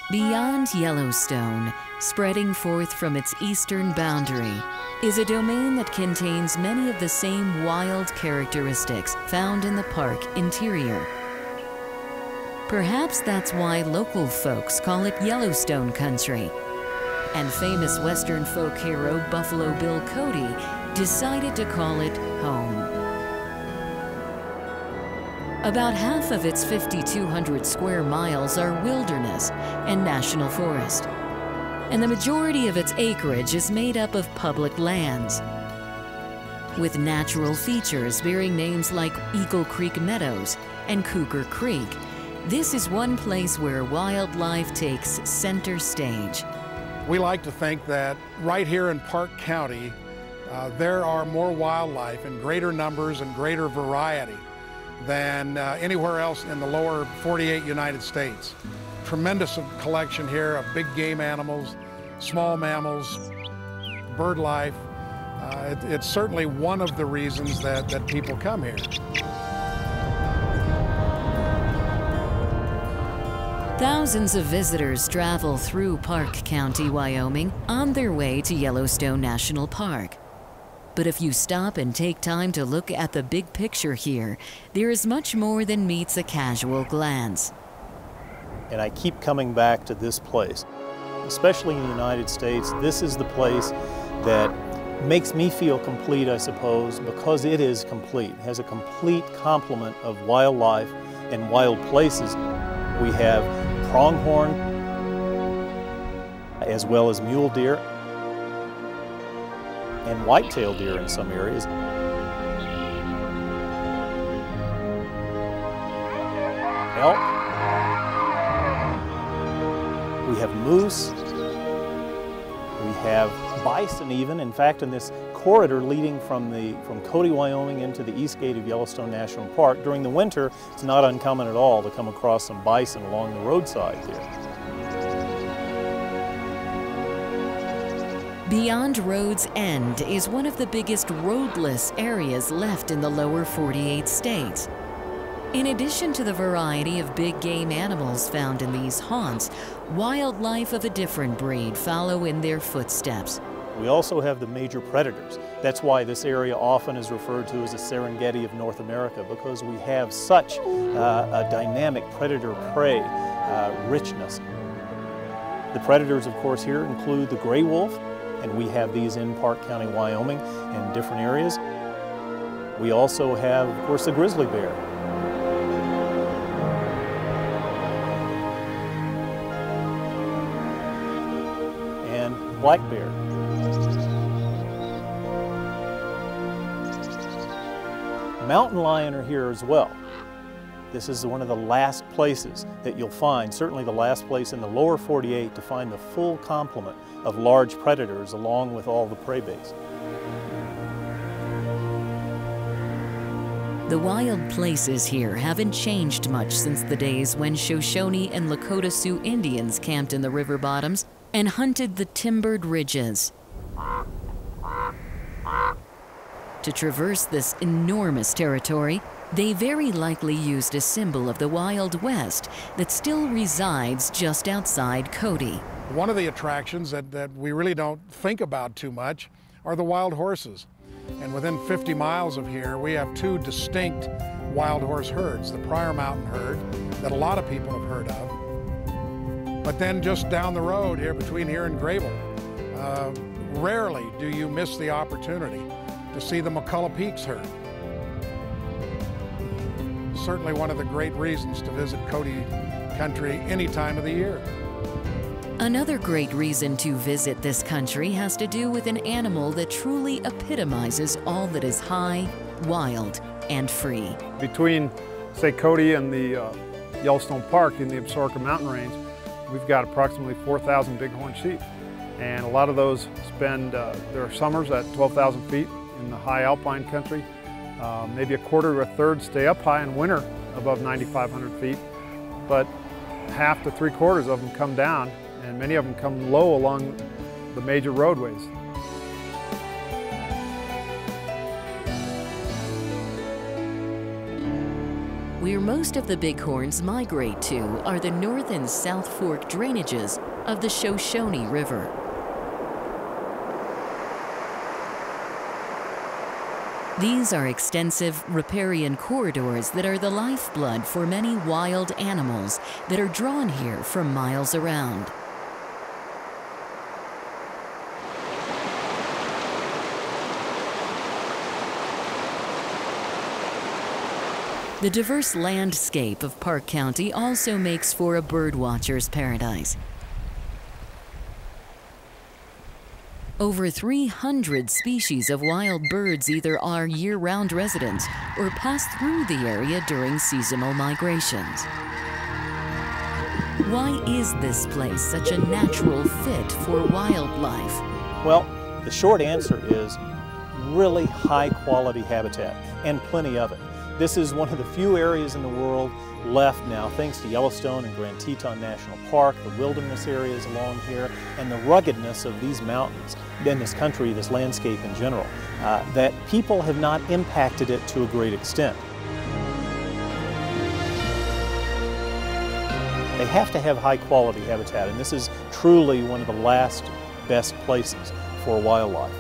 Beyond Yellowstone, spreading forth from its eastern boundary, is a domain that contains many of the same wild characteristics found in the park interior. Perhaps that's why local folks call it Yellowstone country, and famous Western folk hero Buffalo Bill Cody decided to call it home. About half of its 5,200 square miles are wilderness and national forest, and the majority of its acreage is made up of public lands. With natural features bearing names like Eagle Creek Meadows and Cougar Creek, this is one place where wildlife takes center stage. We like to think that right here in Park County, there are more wildlife in greater numbers and greater variety than anywhere else in the lower 48 United States. Tremendous collection here of big game animals, small mammals, bird life. It's certainly one of the reasons that people come here. Thousands of visitors travel through Park County, Wyoming, on their way to Yellowstone National Park. But if you stop and take time to look at the big picture here, there is much more than meets a casual glance. And I keep coming back to this place. Especially in the United States, this is the place that makes me feel complete, I suppose, because it is complete. It has a complete complement of wildlife and wild places. We have pronghorn, as well as mule deer, and white-tailed deer in some areas. Elk. We have moose. We have bison even. In fact, in this corridor leading from Cody, Wyoming into the east gate of Yellowstone National Park, during the winter, it's not uncommon at all to come across some bison along the roadside here. Beyond Road's End is one of the biggest roadless areas left in the lower 48 states. In addition to the variety of big game animals found in these haunts, wildlife of a different breed follow in their footsteps. We also have the major predators. That's why this area often is referred to as the Serengeti of North America, because we have such a dynamic predator-prey richness. The predators, of course, here include the gray wolf, and we have these in Park County, Wyoming, in different areas. We also have, of course, the grizzly bear. And black bear. Mountain lion are here as well. This is one of the last places that you'll find, certainly the last place in the lower 48 to find the full complement of large predators along with all the prey base. The wild places here haven't changed much since the days when Shoshone and Lakota Sioux Indians camped in the river bottoms and hunted the timbered ridges. To traverse this enormous territory, they very likely used a symbol of the Wild West that still resides just outside Cody. One of the attractions that we really don't think about too much are the wild horses. And within 50 miles of here, we have two distinct wild horse herds, the Pryor Mountain herd that a lot of people have heard of. But then just down the road here, between here and Grable, rarely do you miss the opportunity to see the McCullough Peaks herd. Certainly one of the great reasons to visit Cody country any time of the year. Another great reason to visit this country has to do with an animal that truly epitomizes all that is high, wild, and free. Between, say, Cody and the Yellowstone Park in the Absaroka Mountain Range, we've got approximately 4,000 bighorn sheep. And a lot of those spend their summers at 12,000 feet in the high alpine country. Maybe a quarter to a third stay up high in winter above 9,500 feet, but half to three-quarters of them come down, and many of them come low along the major roadways. where most of the bighorns migrate to are the North and South Fork drainages of the Shoshone River. These are extensive riparian corridors that are the lifeblood for many wild animals that are drawn here from miles around. The diverse landscape of Park County also makes for a birdwatcher's paradise. Over 300 species of wild birds either are year-round residents or pass through the area during seasonal migrations. Why is this place such a natural fit for wildlife? Well, the short answer is really high-quality habitat, and plenty of it. This is one of the few areas in the world left now, thanks to Yellowstone and Grand Teton National Park, the wilderness areas along here, and the ruggedness of these mountains in this country, this landscape in general, that people have not impacted it to a great extent. They have to have high quality habitat, and this is truly one of the last best places for wildlife.